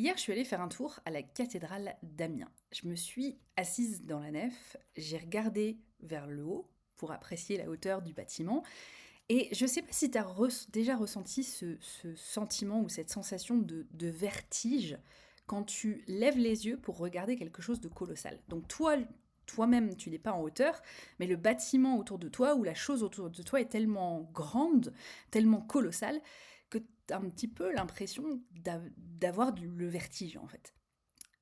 Hier, je suis allée faire un tour à la cathédrale d'Amiens. Je me suis assise dans la nef, j'ai regardé vers le haut pour apprécier la hauteur du bâtiment. Et je ne sais pas si tu as déjà ressenti ce sentiment ou cette sensation de vertige quand tu lèves les yeux pour regarder quelque chose de colossal. Donc toi-même, tu n'es pas en hauteur, mais le bâtiment autour de toi ou la chose autour de toi est tellement grande, tellement colossale, que tu as un petit peu l'impression d'avoir le vertige en fait.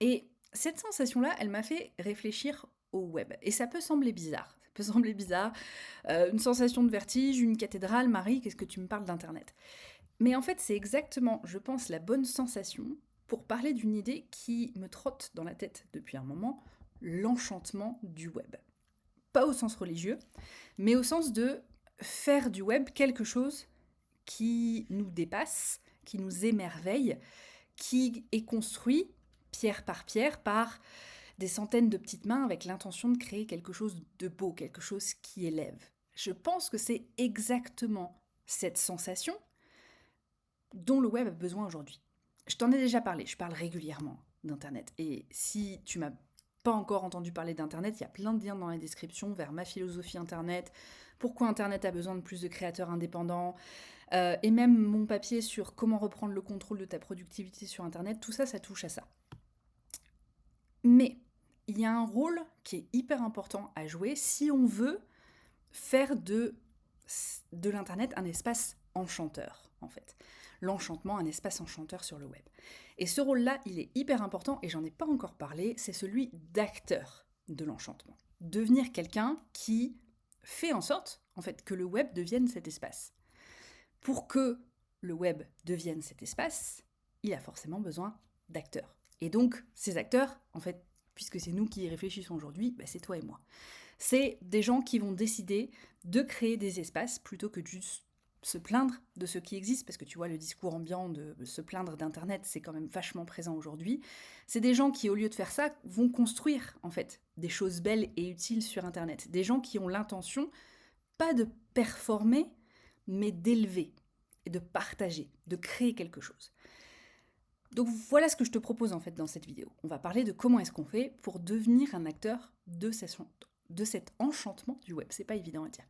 Et cette sensation-là, elle m'a fait réfléchir au web. Et ça peut sembler bizarre. Ça peut sembler bizarre. Une sensation de vertige, une cathédrale, Marie, qu'est-ce que tu me parles d'Internet? Mais en fait, c'est exactement, je pense, la bonne sensation pour parler d'une idée qui me trotte dans la tête depuis un moment, l'enchantement du web. Pas au sens religieux, mais au sens de faire du web quelque chose qui nous dépasse, qui nous émerveille, qui est construit pierre par des centaines de petites mains avec l'intention de créer quelque chose de beau, quelque chose qui élève. Je pense que c'est exactement cette sensation dont le web a besoin aujourd'hui. Je t'en ai déjà parlé, je parle régulièrement d'Internet. Et si tu m'as pas encore entendu parler d'Internet, il y a plein de liens dans la description vers ma philosophie Internet, pourquoi Internet a besoin de plus de créateurs indépendants, et même mon papier sur comment reprendre le contrôle de ta productivité sur Internet, tout ça, ça touche à ça. Mais il y a un rôle qui est hyper important à jouer si on veut faire de l'Internet un espace enchanteur, en fait. L'enchantement, un espace enchanteur sur le web. Et ce rôle-là, il est hyper important, et j'en ai pas encore parlé, c'est celui d'acteur de l'enchantement. Devenir quelqu'un qui fait en sorte, en fait, que le web devienne cet espace. Pour que le web devienne cet espace, il a forcément besoin d'acteurs. Et donc, ces acteurs, en fait, puisque c'est nous qui y réfléchissons aujourd'hui, bah c'est toi et moi. C'est des gens qui vont décider de créer des espaces plutôt que de juste se plaindre de ce qui existe, parce que tu vois, le discours ambiant de se plaindre d'Internet, c'est quand même vachement présent aujourd'hui. C'est des gens qui, au lieu de faire ça, vont construire, en fait, des choses belles et utiles sur Internet. Des gens qui ont l'intention, pas de performer, mais d'élever et de partager, de créer quelque chose. Donc voilà ce que je te propose en fait dans cette vidéo. On va parler de comment est-ce qu'on fait pour devenir un acteur de cet enchantement du web. C'est pas évident à dire.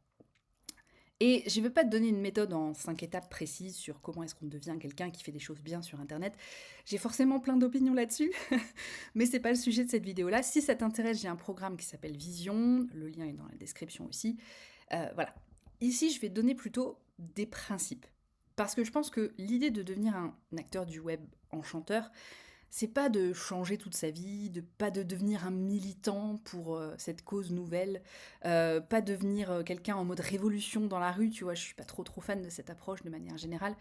Et je ne vais pas te donner une méthode en 5 étapes précises sur comment est-ce qu'on devient quelqu'un qui fait des choses bien sur Internet. J'ai forcément plein d'opinions là-dessus, mais c'est pas le sujet de cette vidéo-là. Si ça t'intéresse, j'ai un programme qui s'appelle Vision, le lien est dans la description aussi. Voilà. Ici, je vais te donner plutôt des principes. Parce que je pense que l'idée de devenir un acteur du web enchanteur, c'est pas de changer toute sa vie, pas de devenir un militant pour cette cause nouvelle, pas devenir quelqu'un en mode révolution dans la rue, tu vois, je suis pas trop fan de cette approche de manière générale.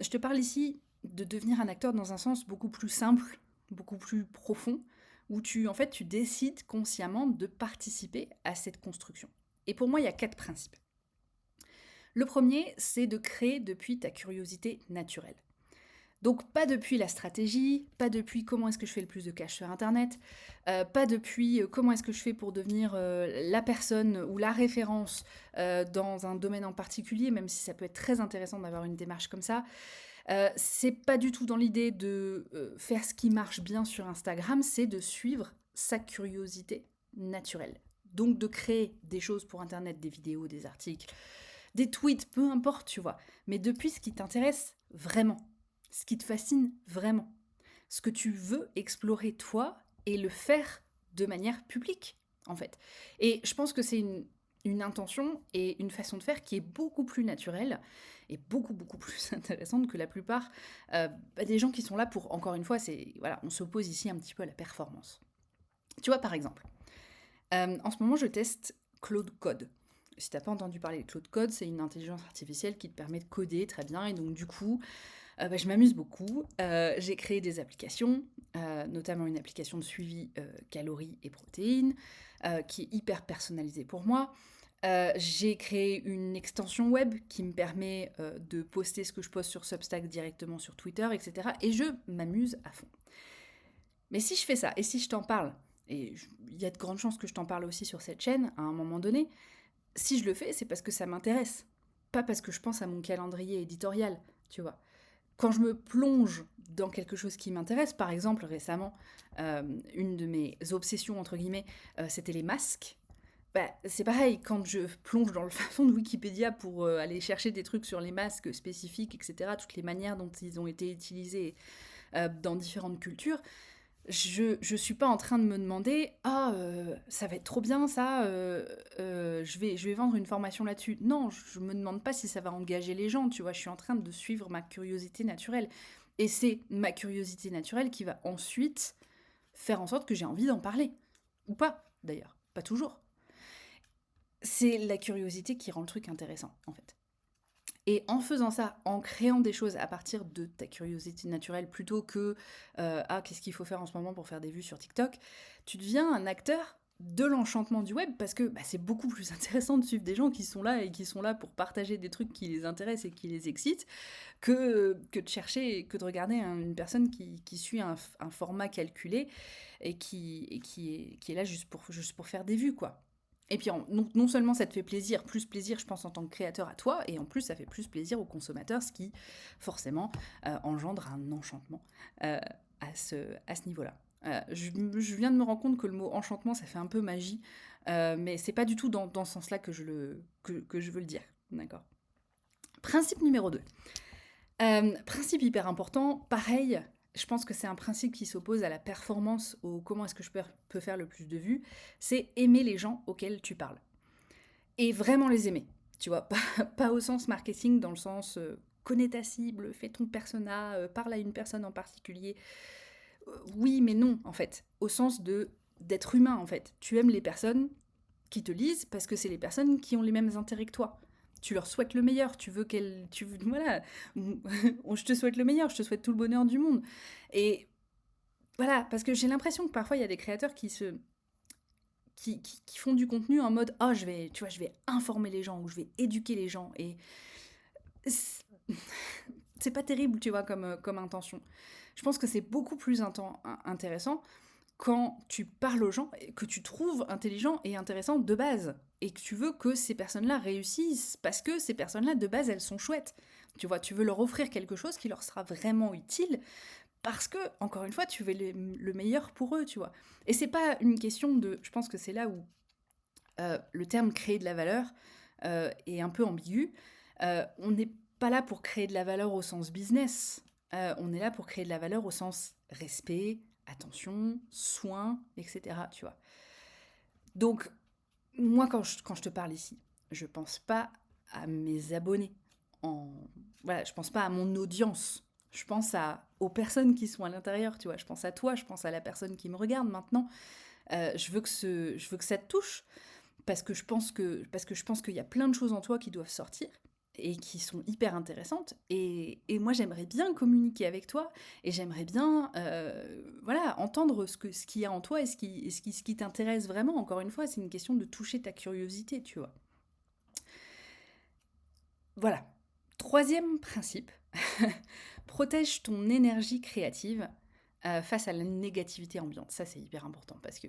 Je te parle ici de devenir un acteur dans un sens beaucoup plus simple, beaucoup plus profond, où en fait, tu décides consciemment de participer à cette construction. Et pour moi, il y a 4 principes. Le premier, c'est de créer depuis ta curiosité naturelle. Donc pas depuis la stratégie, pas depuis comment est-ce que je fais le plus de cash sur Internet, pas depuis comment est-ce que je fais pour devenir la personne ou la référence dans un domaine en particulier, même si ça peut être très intéressant d'avoir une démarche comme ça. C'est pas du tout dans l'idée de faire ce qui marche bien sur Instagram, c'est de suivre sa curiosité naturelle. Donc de créer des choses pour Internet, des vidéos, des articles, des tweets, peu importe, tu vois. Mais depuis ce qui t'intéresse vraiment, ce qui te fascine vraiment, ce que tu veux explorer toi et le faire de manière publique, en fait. Et je pense que c'est une intention et une façon de faire qui est beaucoup plus naturelle et beaucoup plus intéressante que la plupart des gens qui sont là pour, encore une fois, voilà, on s'oppose ici un petit peu à la performance. Tu vois, par exemple, en ce moment, je teste Claude Code. Si t'as pas entendu parler de Claude Code, c'est une intelligence artificielle qui te permet de coder très bien, et donc du coup, je m'amuse beaucoup. J'ai créé des applications, notamment une application de suivi calories et protéines, qui est hyper personnalisée pour moi. J'ai créé une extension web qui me permet de poster ce que je poste sur Substack directement sur Twitter, etc. Et je m'amuse à fond. Mais si je fais ça, et si je t'en parle, et il y a de grandes chances que je t'en parle aussi sur cette chaîne à un moment donné, si je le fais, c'est parce que ça m'intéresse. Pas parce que je pense à mon calendrier éditorial, tu vois. quand je me plonge dans quelque chose qui m'intéresse, par exemple récemment, une de mes obsessions, entre guillemets, c'était les masques. Bah, c'est pareil, quand je plonge dans le fin fond de Wikipédia pour aller chercher des trucs sur les masques spécifiques, etc., toutes les manières dont ils ont été utilisés dans différentes cultures, je suis pas en train de me demander ah ça va être trop bien ça je vais vendre une formation là-dessus. Non, je me demande pas si ça va engager les gens, tu vois, je suis en train de suivre ma curiosité naturelle et c'est ma curiosité naturelle qui va ensuite faire en sorte que j'ai envie d'en parler ou pas d'ailleurs, pas toujours. C'est la curiosité qui rend le truc intéressant en fait. Et en faisant ça, en créant des choses à partir de ta curiosité naturelle, plutôt que ah, qu'est-ce qu'il faut faire en ce moment pour faire des vues sur TikTok, tu deviens un acteur de l'enchantement du web parce que bah, c'est beaucoup plus intéressant de suivre des gens qui sont là et qui sont là pour partager des trucs qui les intéressent et qui les excitent que de chercher, que de regarder une personne qui suit un format calculé et qui est là juste pour faire des vues, quoi. Et puis non seulement ça te fait plaisir, plus plaisir je pense en tant que créateur à toi, et en plus ça fait plus plaisir aux consommateurs, ce qui forcément engendre un enchantement euh, à ce niveau-là. Je viens de me rendre compte que le mot enchantement ça fait un peu magie, mais c'est pas du tout dans ce sens-là que je veux le dire. D'accord. Principe numéro 2. Principe hyper important, pareil, je pense que c'est un principe qui s'oppose à la performance, au comment est-ce que je peux faire le plus de vues, c'est aimer les gens auxquels tu parles. Et vraiment les aimer, tu vois, pas au sens marketing, dans le sens connais ta cible, fais ton persona, parle à une personne en particulier. Oui, mais non, en fait, au sens d'être humain, en fait. Tu aimes les personnes qui te lisent parce que c'est les personnes qui ont les mêmes intérêts que toi. Tu leur souhaites le meilleur, tu veux qu'elles... Voilà, je te souhaite le meilleur, je te souhaite tout le bonheur du monde. Et voilà, parce que j'ai l'impression que parfois il y a des créateurs qui font du contenu en mode oh je vais informer les gens ou je vais éduquer les gens et c'est pas terrible, tu vois, comme intention. Je pense que c'est beaucoup plus intéressant quand tu parles aux gens, que tu trouves intelligents et intéressants de base, et que tu veux que ces personnes-là réussissent, parce que ces personnes-là, de base, elles sont chouettes. Tu vois, tu veux leur offrir quelque chose qui leur sera vraiment utile, parce que, encore une fois, tu veux le meilleur pour eux, tu vois. Et c'est pas une question de... Je pense que c'est là où le terme créer de la valeur est un peu ambigu. On n'est pas là pour créer de la valeur au sens business. On est là pour créer de la valeur au sens respect, attention, soin, etc. Tu vois. Donc, moi, quand je te parle ici, je pense pas à mes abonnés. En... Voilà, je pense pas à mon audience. Je pense aux personnes qui sont à l'intérieur, tu vois. Je pense à toi, je pense à la personne qui me regarde maintenant. Je veux que ça te touche parce que je pense qu'il y a plein de choses en toi qui doivent sortir et qui sont hyper intéressantes. Et moi, j'aimerais bien communiquer avec toi et j'aimerais bien voilà, entendre ce qu'il y a en toi et ce qui t'intéresse vraiment. Encore une fois, c'est une question de toucher ta curiosité, tu vois. Voilà. Troisième principe, protège ton énergie créative face à la négativité ambiante. Ça, c'est hyper important parce que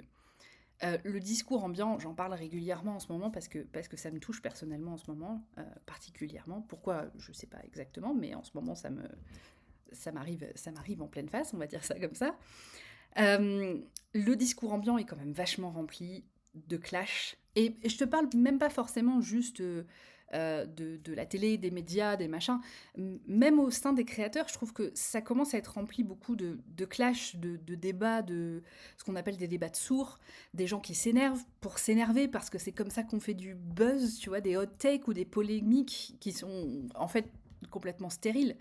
le discours ambiant, j'en parle régulièrement en ce moment parce que ça me touche personnellement en ce moment, particulièrement. Pourquoi, je ne sais pas exactement, mais en ce moment, ça m'arrive en pleine face, on va dire ça comme ça. Le discours ambiant est quand même vachement rempli de clash. Et je te parle même pas forcément juste de la télé, des médias, des machins. Même au sein des créateurs, je trouve que ça commence à être rempli beaucoup de clash, de débats, de ce qu'on appelle des débats de sourds, des gens qui s'énervent pour s'énerver parce que c'est comme ça qu'on fait du buzz, tu vois, des hot takes ou des polémiques qui sont en fait complètement stériles.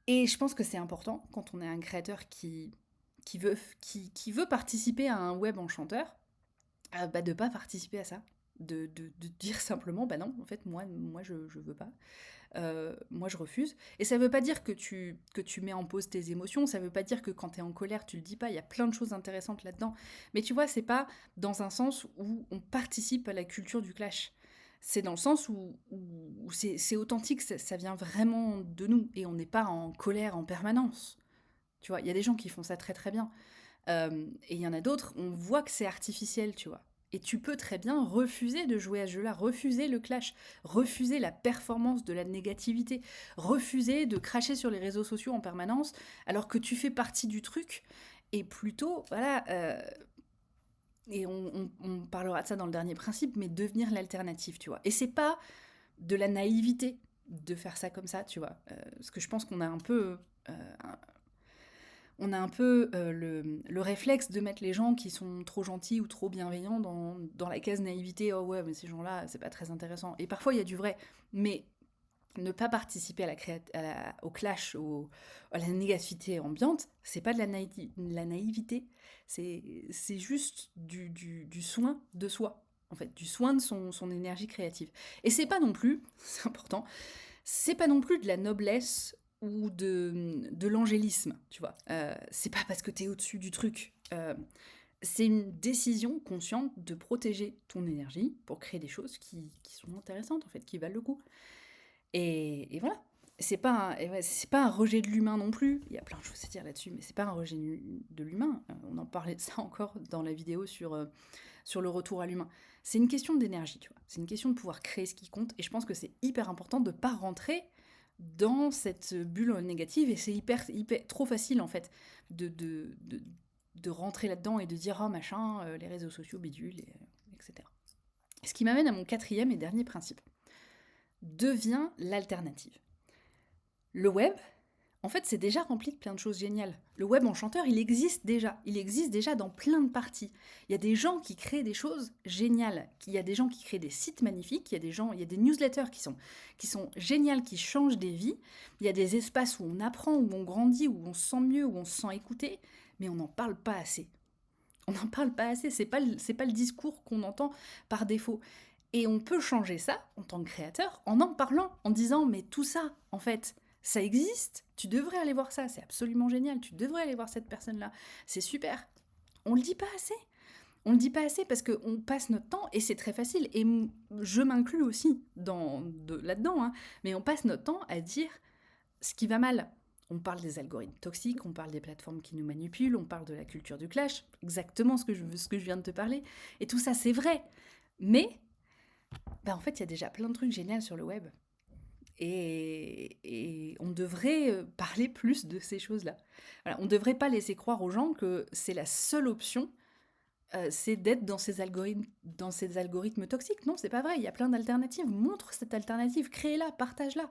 Et je pense que c'est important quand on est un créateur qui veut participer à un web enchanteur, bah, de ne pas participer à ça. De dire simplement, bah non, en fait, moi je veux pas. Moi, je refuse. Et ça veut pas dire que tu mets en pause tes émotions, ça veut pas dire que quand tu es en colère, tu le dis pas, il y a plein de choses intéressantes là-dedans. Mais tu vois, c'est pas dans un sens où on participe à la culture du clash. C'est dans le sens où c'est authentique, ça vient vraiment de nous, et on n'est pas en colère en permanence. Tu vois, il y a des gens qui font ça très très bien. Et il y en a d'autres, on voit que c'est artificiel, tu vois. Et tu peux très bien refuser de jouer à ce jeu-là, refuser le clash, refuser la performance de la négativité, refuser de cracher sur les réseaux sociaux en permanence, alors que tu fais partie du truc, et plutôt, voilà, et on parlera de ça dans le dernier principe, mais devenir l'alternative, tu vois. Et c'est pas de la naïveté de faire ça comme ça, tu vois. Parce que je pense qu'on a un peu... on a un peu le réflexe de mettre les gens qui sont trop gentils ou trop bienveillants dans la case naïveté. Oh ouais, mais ces gens-là, c'est pas très intéressant. Et parfois, il y a du vrai. Mais ne pas participer au clash, à la négativité ambiante, c'est pas de la naïveté. C'est juste du soin de soi, en fait, du soin de son énergie créative. Et c'est pas non plus, c'est important, c'est pas non plus de la noblesse ou de l'angélisme, tu vois. C'est pas parce que t'es au-dessus du truc. C'est une décision consciente de protéger ton énergie pour créer des choses qui sont intéressantes, en fait, qui valent le coup. Et voilà. C'est pas un rejet de l'humain non plus. Il y a plein de choses à dire là-dessus, mais c'est pas un rejet de l'humain. On en parlait de ça encore dans la vidéo sur le retour à l'humain. C'est une question d'énergie, tu vois. C'est une question de pouvoir créer ce qui compte. Et je pense que c'est hyper important de ne pas rentrer dans cette bulle négative. Et c'est trop facile, en fait, de rentrer là-dedans et de dire, oh machin, les réseaux sociaux, bidule, etc. Ce qui m'amène à mon quatrième et dernier principe. Devient l'alternative. Le web, en fait, c'est déjà rempli de plein de choses géniales. Le web enchanteur, il existe déjà. Il existe déjà dans plein de parties. Il y a des gens qui créent des choses géniales. Il y a des gens qui créent des sites magnifiques. Il y a des newsletters qui sont géniales, qui changent des vies. Il y a des espaces où on apprend, où on grandit, où on se sent mieux, où on se sent écouté. Mais on n'en parle pas assez. On n'en parle pas assez. C'est pas le discours qu'on entend par défaut. Et on peut changer ça en tant que créateur en parlant, en disant mais tout ça, en fait, ça existe, tu devrais aller voir ça, c'est absolument génial, tu devrais aller voir cette personne-là, c'est super. On le dit pas assez. On le dit pas assez parce qu'on passe notre temps, et c'est très facile, et je m'inclus aussi là-dedans, hein, mais on passe notre temps à dire ce qui va mal. On parle des algorithmes toxiques, on parle des plateformes qui nous manipulent, on parle de la culture du clash, exactement ce que je viens de te parler, et tout ça c'est vrai. Mais en fait, il y a déjà plein de trucs géniaux sur le web. Et on devrait parler plus de ces choses-là. Voilà, on ne devrait pas laisser croire aux gens que c'est la seule option, c'est d'être dans ces algorithmes toxiques. Non, c'est pas vrai, il y a plein d'alternatives. Montre cette alternative, crée-la, partage-la.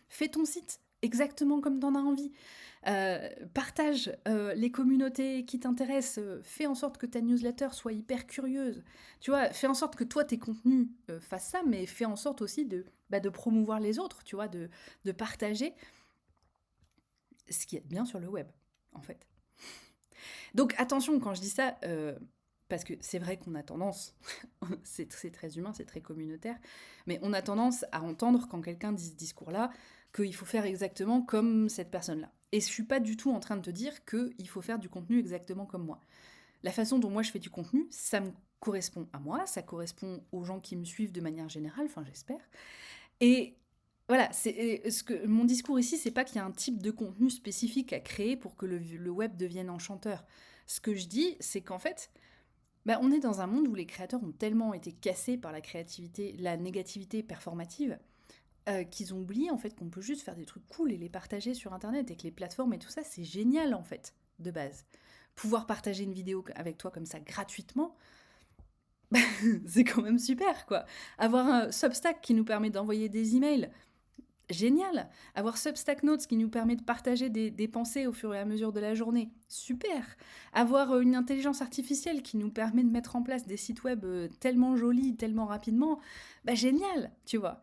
Fais ton site exactement comme tu en as envie. Partage les communautés qui t'intéressent. Fais en sorte que ta newsletter soit hyper curieuse. Tu vois, fais en sorte que toi, tes contenus fassent ça, mais fais en sorte aussi de promouvoir les autres, tu vois, de partager ce qui est bien sur le web, en fait. Donc attention quand je dis ça, parce que c'est vrai qu'on a tendance, c'est très humain, c'est très communautaire, mais on a tendance à entendre quand quelqu'un dit ce discours-là qu'il faut faire exactement comme cette personne-là. Et je suis pas du tout en train de te dire qu'il faut faire du contenu exactement comme moi. La façon dont moi je fais du contenu, ça me correspond à moi, ça correspond aux gens qui me suivent de manière générale, enfin j'espère. Et voilà, mon discours ici, c'est pas qu'il y a un type de contenu spécifique à créer pour que le web devienne enchanteur. Ce que je dis, c'est qu'en fait, on est dans un monde où les créateurs ont tellement été cassés par la créativité, la négativité performative, qu'ils ont oublié en fait qu'on peut juste faire des trucs cool et les partager sur Internet, et que les plateformes et tout ça, c'est génial en fait, de base. Pouvoir partager une vidéo avec toi comme ça gratuitement, c'est quand même super, quoi. Avoir un Substack qui nous permet d'envoyer des emails, génial. Avoir Substack Notes qui nous permet de partager des pensées au fur et à mesure de la journée, super. Avoir une intelligence artificielle qui nous permet de mettre en place des sites web tellement jolis, tellement rapidement, génial, tu vois.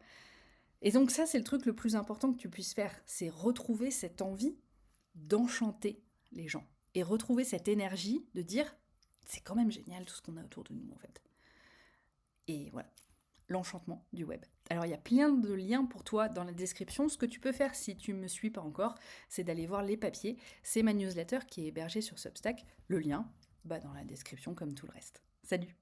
Et donc ça, c'est le truc le plus important que tu puisses faire, c'est retrouver cette envie d'enchanter les gens. Et retrouver cette énergie de dire, c'est quand même génial tout ce qu'on a autour de nous, en fait. Et voilà, l'enchantement du web. Alors il y a plein de liens pour toi dans la description. Ce que tu peux faire si tu ne me suis pas encore, c'est d'aller voir les papiers. C'est ma newsletter qui est hébergée sur Substack. Le lien, dans la description comme tout le reste. Salut!